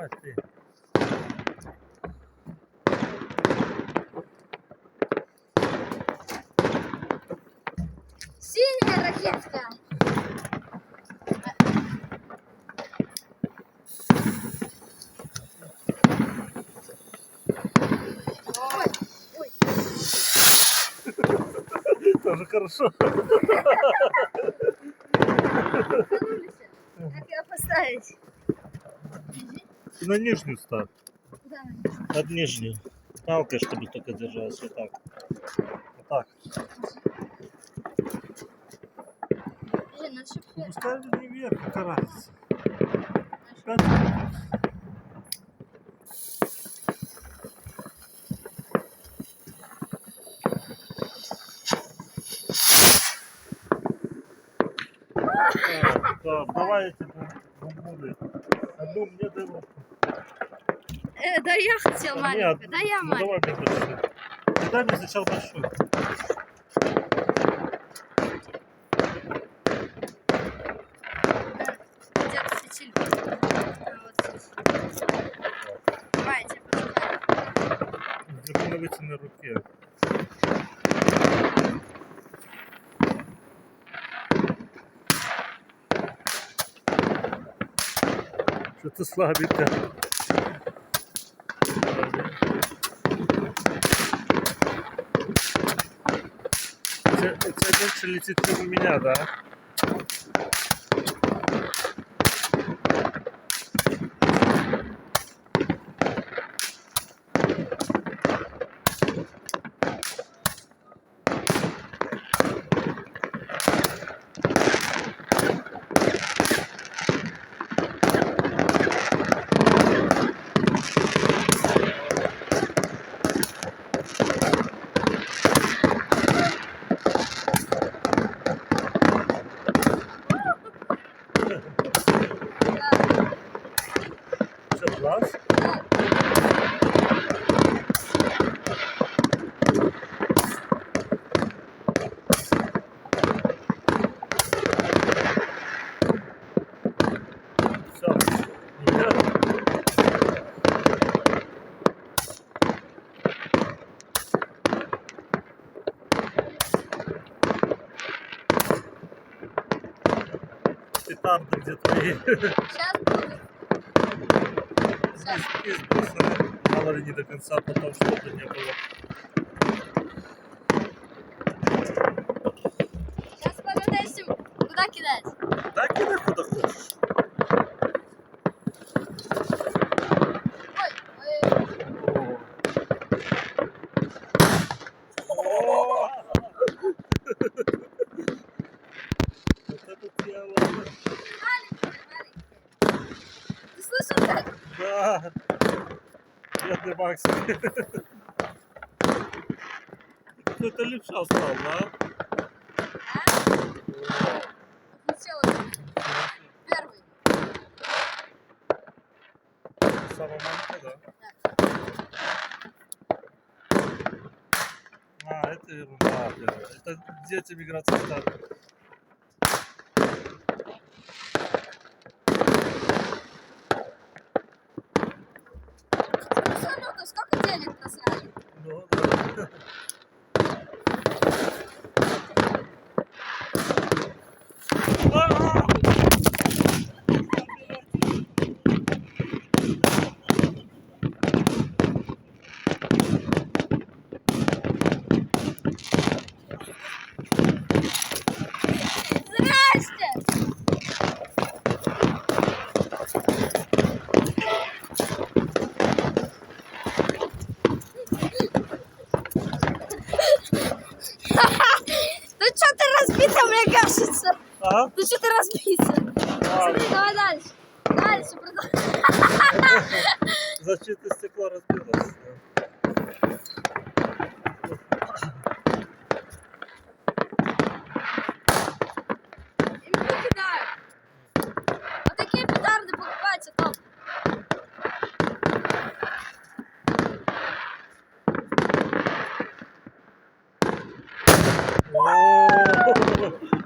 Давай ты. Синяя ракетка. Ой. Тоже хорошо. Как ее поставить? На нижнюю ставь. Куда? Под нижнюю. Палкой, чтобы только держалась. Вот так. Вот так. Блин, надо чтоб... Ну, ставь не вверх, какая разница. Да, давай эти бумбули. Одну мне дай вот. Да я хотел маленькую, да я Ну маленькую. давай мне большую. Дай мне сначала большую. Где-то светильник. Вот здесь. Давай, я тебе почитаю. Держи на вытянутой руке. Что-то слабенько. У тебя меньше летит, чем у меня, да? Что, класс? Все. Петарды где твои? Сейчас будет. Сейчас. Избросаны. Мало ли не до конца, потом что-то не было. Сейчас подождем. Куда кидать? Да, кидай куда хочешь. Ой, О! Вот это дело. маленький. Ты слышал, как? Да. Бедный Макс. Какой-то левша стал, да? Отлетела. Первый. Самая маленькая, да? А, это ерунда. Это детям играться стали. Салюты, сколько денег просрали? Ну, да. Здрасте! Ну что ты разбита, мне кажется? А? Ну что ты разбита? Смотри, давай дальше. Дальше продолжай. Защитное стекло разбилось. И мне кидают. Вот такие петарды покупайте, топ.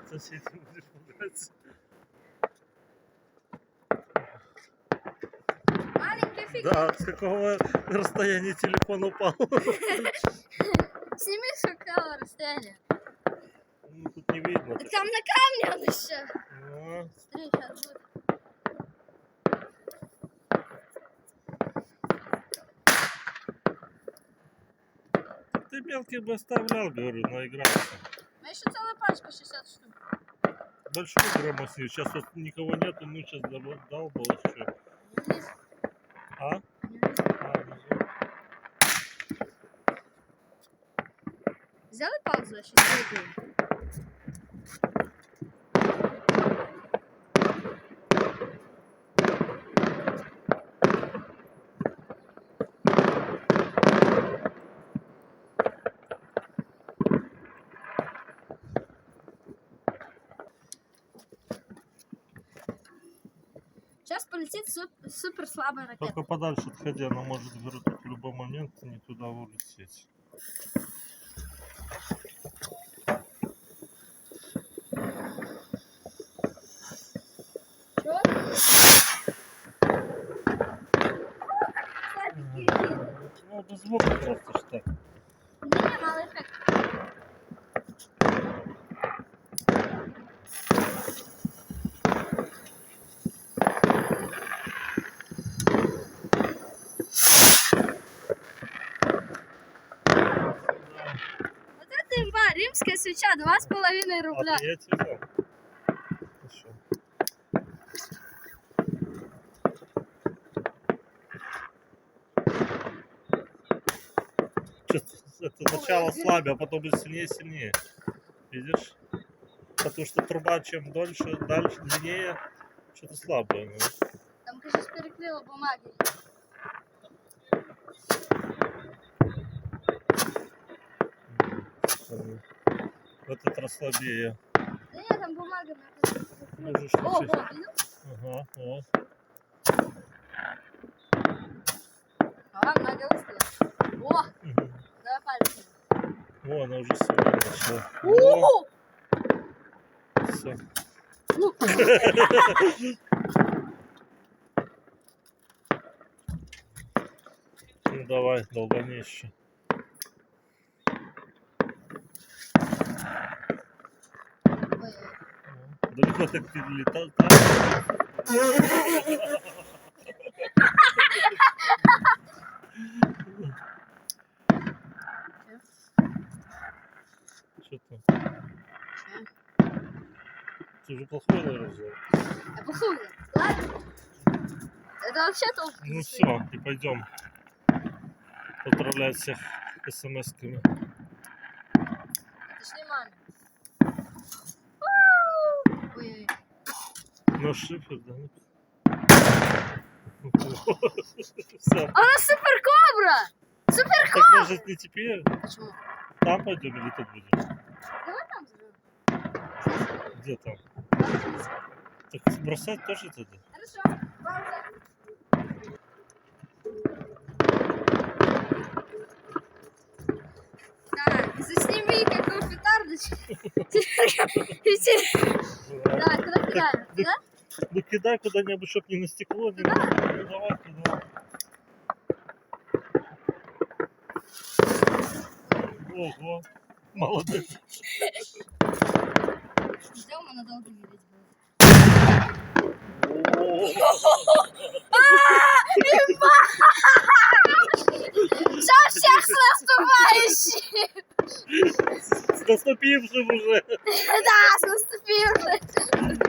Соседи будешь пугаться. Маленький. Нифига. Да, с какого расстояния телефон упал? Сними, с какого расстояния. Ну, тут не видно. Так там на камне он еще. Ну, Смотри, сейчас будет. ты мелкий бы оставлял, говорю, наигрался. У меня еще целая пачка, 60 штук. Большой громоснил. Сейчас вот никого нету, мы сейчас дал было что. А? Сделай паузу, я сейчас выйду. Сейчас полетит супер слабая ракета. Только подальше отходи, она может, говорю, тут в любой момент не туда улететь. Чё? Ну, без звука просто что. Не, малый эффект. Вот это имба, римская свеча, 2,5 рубля. А ты я тебе взял. Хорошо. Это начало слабее, а потом будет сильнее и сильнее. Видишь? Потому что труба чем дальше, длиннее, что-то слабое. Ну. Там, кажется, переклеила бумаги. В этот раз слабее. Да нет, там бумага. Можешь О, включить. вот, видел? Ага, о. А, много выставила. О, Угу. давай пальцем. О, она уже сильнее начала. О! Все. Ну. Ну давай, долбани еще. Ой, Далеко так летал. Что там? Ты уже плохой, наверное, взял. а плохую. Ладно. Это вообще толк. Ну все, и пойдем поздравлять всех смс-ками. Пошли маме. Ой-ой. На шифр, да? Все. Она супер кобра! Супер Так может не теперь? Почему? Там пойдем или тут будем? Давай там взрывем. Где там? Так бросать тоже тогда? Хорошо. Пауза. Так, засними, какой петардочка. Давай, куда кидаем? Туда? Ну кидай куда-нибудь, чтоб не на стекло, не на... Ну, давай кидай. Ого, молодец. Ждем, она долго видеть будет. Все, всех с наступающим! С наступившим уже. Да, с наступившим!